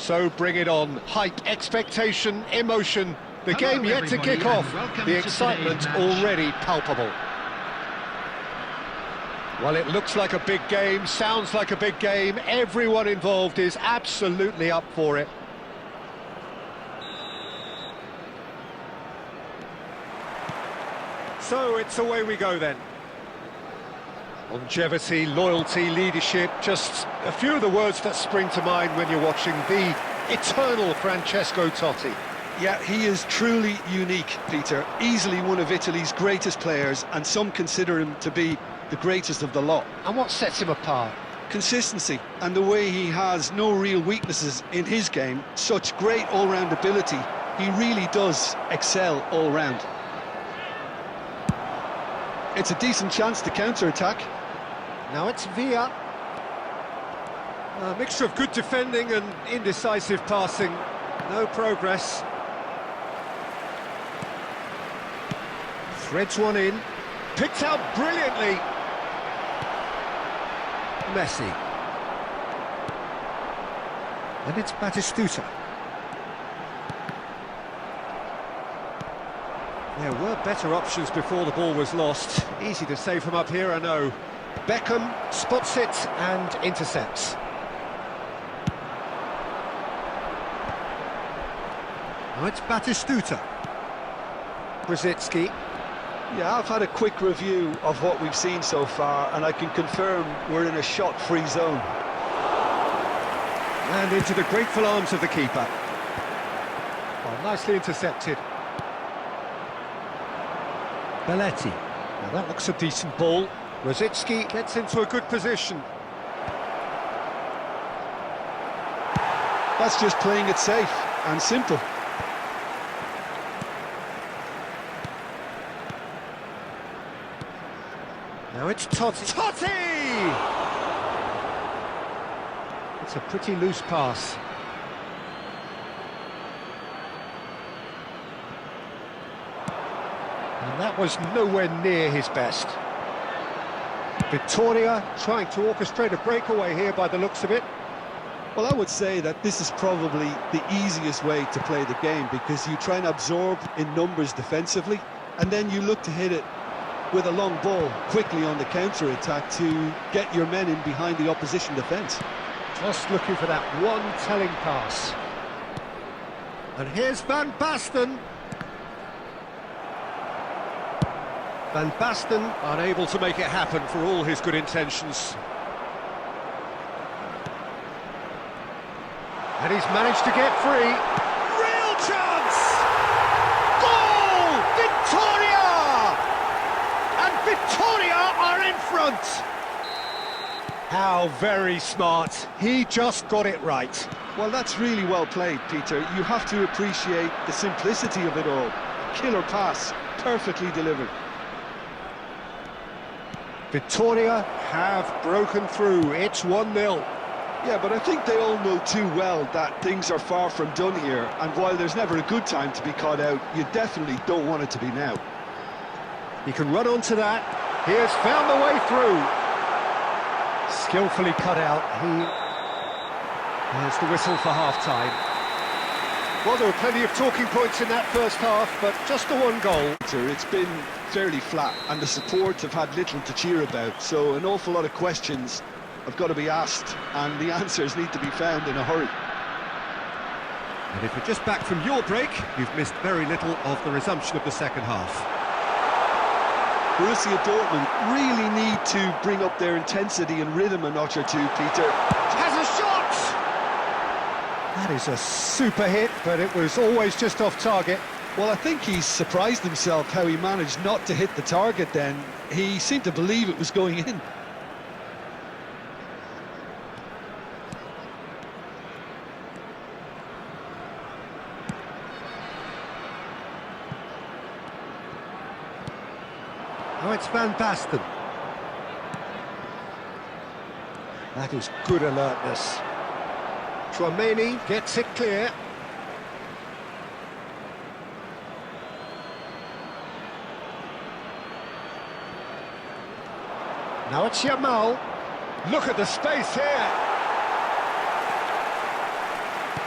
So bring it on. Hype, expectation, emotion. The game yet to kick off. The excitement already palpable. Well, it looks like a big game, sounds like a big game. Everyone involved is absolutely up for it. So it's away we go then. Longevity, loyalty, leadership, just a few of the words that spring to mind when you're watching the eternal Francesco Totti. Yeah, he is truly unique, Peter. Easily one of Italy's greatest players, and some consider him to be the greatest of the lot. And what sets him apart? Consistency, and the way he has no real weaknesses in his game. Such great all-round ability. He really does excel all-round. It's a decent chance to counter-attack. Now it's Villa. A mixture of good defending and indecisive passing. No progress. Threads one in. Picked out brilliantly. Messi. And it's Batistuta. There were better options before the ball was lost. Easy to save from up here, I know. Beckham spots it and intercepts. Now it's Batistuta. Brzezinski. Yeah, I've had a quick review of what we've seen so far, and I can confirm we're in a shot-free zone. And into the grateful arms of the keeper. Oh, nicely intercepted. Belletti. Now that looks a decent ball. Brzezinski gets into a good position. That's just playing it safe and simple. Now it's Totti. Totti! It's a pretty loose pass. And that was nowhere near his best. Vittoria trying to orchestrate a breakaway here by the looks of it. Well, I would say that this is probably the easiest way to play the game, because you try and absorb in numbers defensively, and then you look to hit it with a long ball quickly on the counter-attack to get your men in behind the opposition defence. Just looking for that one telling pass. And here's Van Basten. Van Basten unable to make it happen for all his good intentions. And he's managed to get free. Real chance! Goal! Vittoria! And Vittoria are in front! How very smart. He just got it right. Well, that's really well played, Peter. You have to appreciate the simplicity of it all. Killer pass, perfectly delivered. Vittoria have broken through. It's 1-0. Yeah, but I think they all know too well that things are far from done here, and while there's never a good time to be caught out, you definitely don't want it to be now. He can run onto that. He has found the way through. Skillfully cut out. There's the whistle for half-time. Well, there were plenty of talking points in that first half, but just the one goal. It's been fairly flat, and the support have had little to cheer about, so an awful lot of questions have got to be asked, and the answers need to be found in a hurry. And if you're just back from your break, you've missed very little of the resumption of the second half. Borussia Dortmund really need to bring up their intensity and rhythm a notch or two, Peter. Has a shot! That is a super hit, but it was always just off target. Well, I think he's surprised himself how he managed not to hit the target then. He seemed to believe it was going in. Now it's Van Basten. That is good alertness. Tchouameni gets it clear. Now it's Yamal. Look at the space here.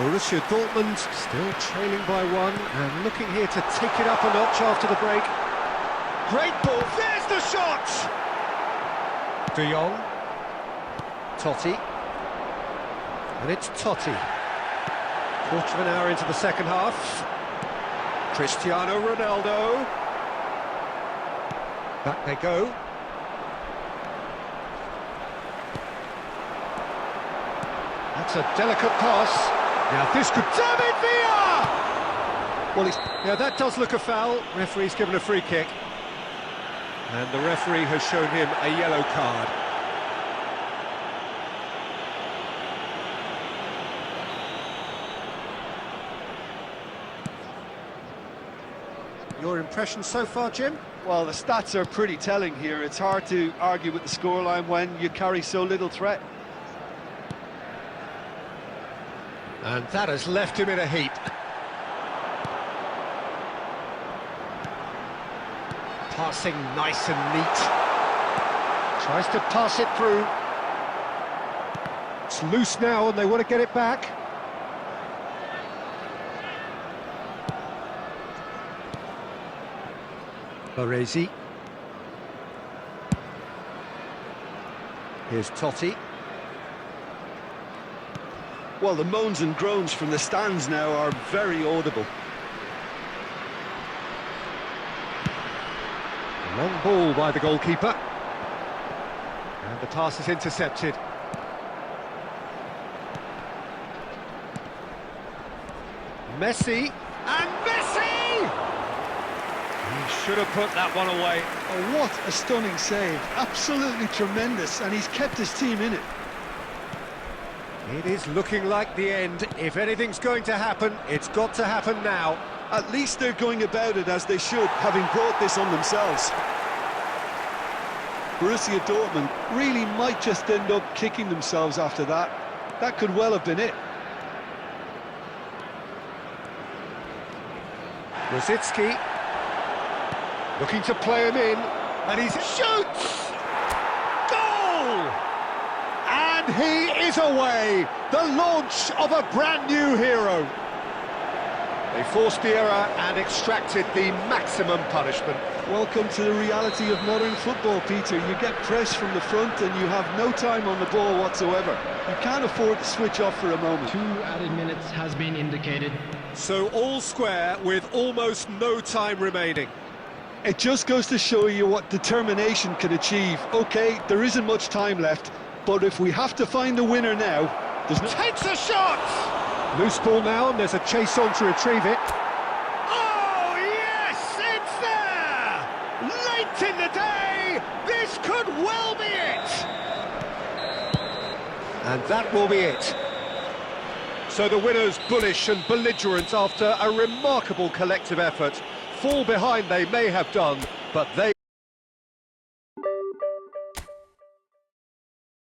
Borussia Dortmund still trailing by one and looking here to take it up a notch after the break. Great ball, there's the shot! De Jong. Totti. And it's Totti. Quarter of an hour into the second half. Cristiano Ronaldo. Back they go. That's a delicate pass. Now this could... David Villa! Well, now that does look a foul. Referee's given a free kick. And the referee has shown him a yellow card. Your impression so far, Jim? Well, the stats are pretty telling here. It's hard to argue with the scoreline when you carry so little threat. And that has left him in a heap. Passing nice and neat. Tries to pass it through. It's loose now and they want to get it back. Baresi. Here's Totti. Well, the moans and groans from the stands now are very audible. Long ball by the goalkeeper. And the pass is intercepted. Messi. And Messi! He should have put that one away. Oh, what a stunning save. Absolutely tremendous, and he's kept his team in it. It is looking like the end. If anything's going to happen, it's got to happen now. At least they're going about it as they should, having brought this on themselves. Borussia Dortmund really might just end up kicking themselves after that. That could well have been it. Rosicki looking to play him in, and he shoots! Goal! And he is away! The launch of a brand new hero. They forced the error and extracted the maximum punishment. Welcome to the reality of modern football, Peter. You get pressed from the front and you have no time on the ball whatsoever. You can't afford to switch off for a moment. 2 added minutes has been indicated. So all square with almost no time remaining. It just goes to show you what determination can achieve. OK, there isn't much time left, but if we have to find the winner now, there's no... Takes a shot! Loose ball now, and there's a chase on to retrieve it. Oh, yes, it's there! Late in the day, this could well be it! And that will be it. So the winners, bullish and belligerent after a remarkable collective effort. Fall behind they may have done, but they